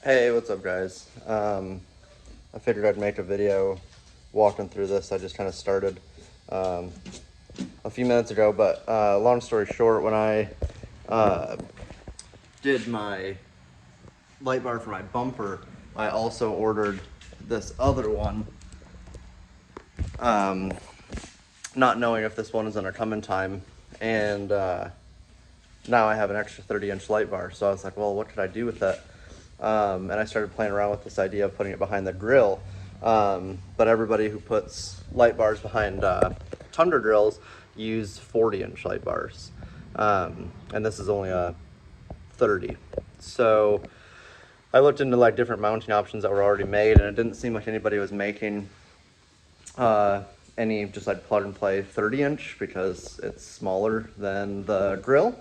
Hey, what's up guys? I figured I'd make a video walking through this. I just kind of started a few minutes ago, but long story short, when I did my light bar for my bumper, I also ordered this other one, not knowing if this one is gonna come in time, and now I have an extra 30-inch light bar. So I was like, well, what could I do with that? And I started playing around with this idea of putting it behind the grill. But everybody who puts light bars behind Tundra grills use 40-inch light bars. And this is only a 30. So I looked into like different mounting options that were already made, and it didn't seem like anybody was making any just like plug and play 30-inch because it's smaller than the grill.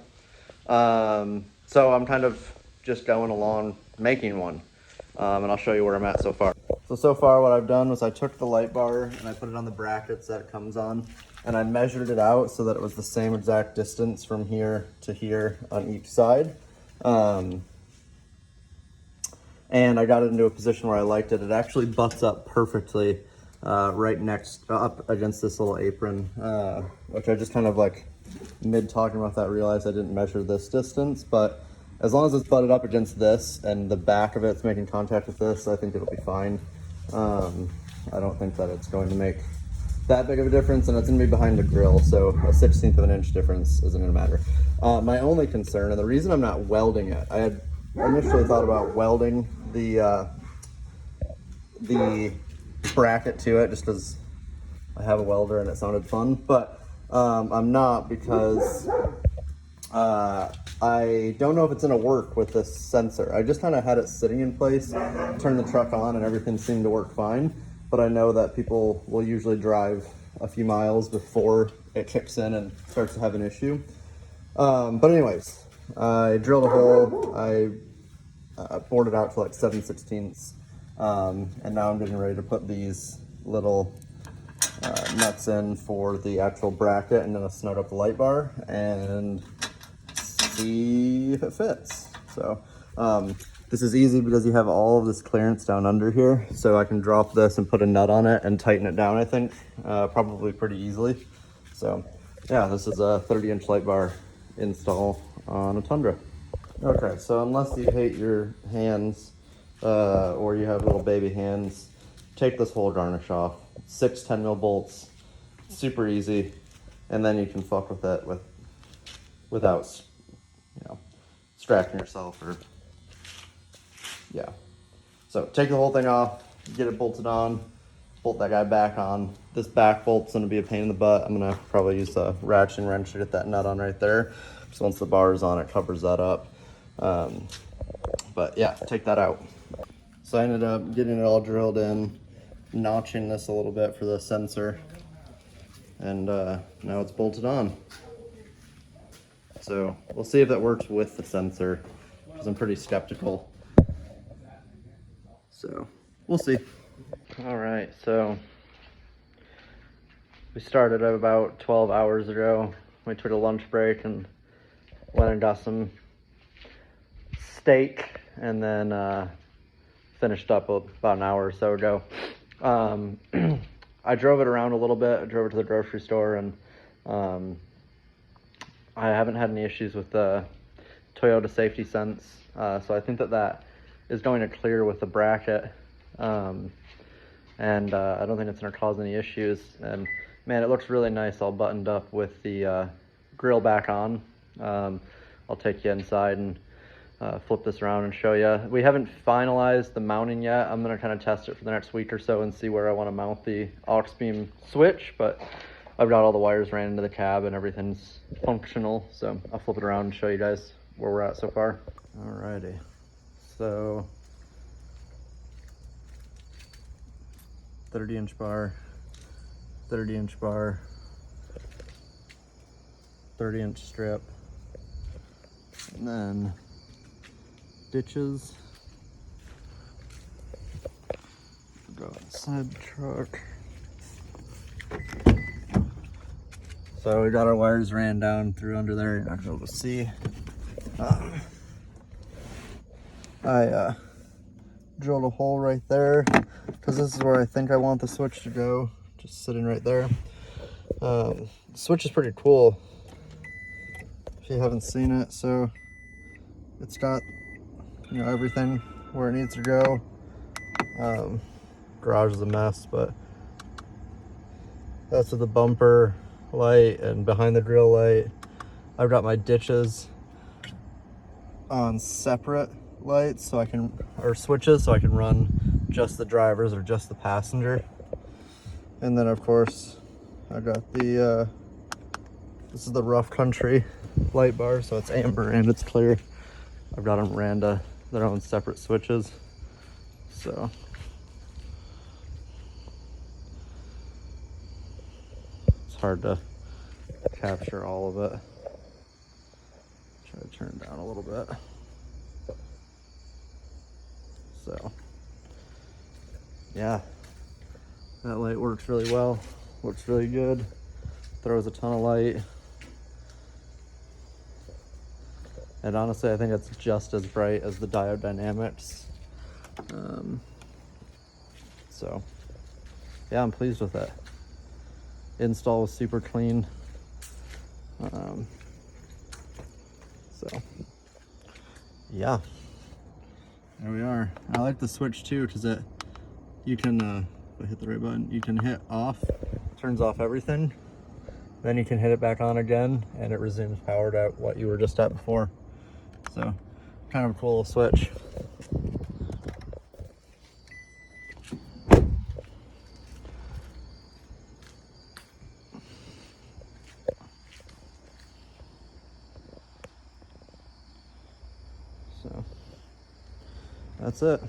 So I'm kind of just going along making one, and I'll show you where I'm at so far. So far what I've done was I took the light bar and I put it on the brackets that it comes on, and I measured it out so that it was the same exact distance from here to here on each side. And I got it into a position where I liked it. It actually butts up perfectly right next up against this little apron, which I just kind of like mid talking about that realized I didn't measure this distance, but as long as it's butted up against this and the back of it's making contact with this, I think it'll be fine. I don't think that it's going to make that big of a difference, and it's going to be behind the grill, so a 1/16 of an inch difference isn't going to matter. My only concern, and the reason I'm not welding it, I had initially thought about welding the bracket to it just because I have a welder and it sounded fun, but I'm not, because I don't know if it's gonna work with this sensor. I just kind of had it sitting in place, turned the truck on, and everything seemed to work fine. But I know that people will usually drive a few miles before it kicks in and starts to have an issue. But anyways, I drilled a hole. I bored it out to like 7/16, and now I'm getting ready to put these little nuts in for the actual bracket, and then I'll snug up the light bar and see if it fits. So this is easy because you have all of this clearance down under here, so I can drop this and put a nut on it and tighten it down, I think, probably pretty easily. So yeah, this is a 30-inch light bar install on a Tundra. Okay, so unless you hate your hands or you have little baby hands, take this whole garnish off. 6 10-mil bolts, super easy, and then you can fuck with it without, you know, distracting yourself, or yeah. So take the whole thing off, get it bolted on, bolt that guy back on. This back bolt's gonna be a pain in the butt. I'm gonna probably use a ratcheting wrench to get that nut on right there. So once the bar is on, it covers that up. But yeah, take that out. So I ended up getting it all drilled in, notching this a little bit for the sensor, and now it's bolted on. So we'll see if that works with the sensor, because I'm pretty skeptical. So we'll see. All right, so we started about 12 hours ago. We took a lunch break and went and got some steak, and then finished up about an hour or so ago. I drove it around a little bit. I drove it to the grocery store, and I haven't had any issues with the Toyota Safety Sense, so I think that is going to clear with the bracket, and I don't think it's going to cause any issues. And man, it looks really nice all buttoned up with the grill back on. I'll take you inside and flip this around and show you. We haven't finalized the mounting yet. I'm going to kind of test it for the next week or so and see where I want to mount the aux beam switch, but I've got all the wires ran into the cab and everything's functional, so I'll flip it around and show you guys where we're at so far. Alrighty, so 30-inch bar, 30-inch bar, 30-inch strip, and then ditches. Go inside the truck. So we got our wires ran down through under there. You're not gonna be able to see. I drilled a hole right there because this is where I think I want the switch to go, just sitting right there. The switch is pretty cool if you haven't seen it. So it's got, you know, everything where it needs to go. Garage is a mess, but that's with the bumper light and behind the drill light. I've got my ditches on separate lights so I can, or switches, so I can run just the drivers or just the passenger. And then of course I've got the this is the rough country light bar, so it's amber and it's clear. I've got them ran to their own separate switches, so it's hard to capture all of it. Try to turn it down a little bit. So yeah, that light works really well, looks really good, throws a ton of light. And honestly, I think it's just as bright as the Diode Dynamics. So yeah, I'm pleased with it. Install was super clean. So yeah, there we are. I like the switch too because you can, if I hit the right button, you can hit off, turns off everything. Then you can hit it back on again and it resumes powered at what you were just at before. So kind of a cool little switch. So that's it.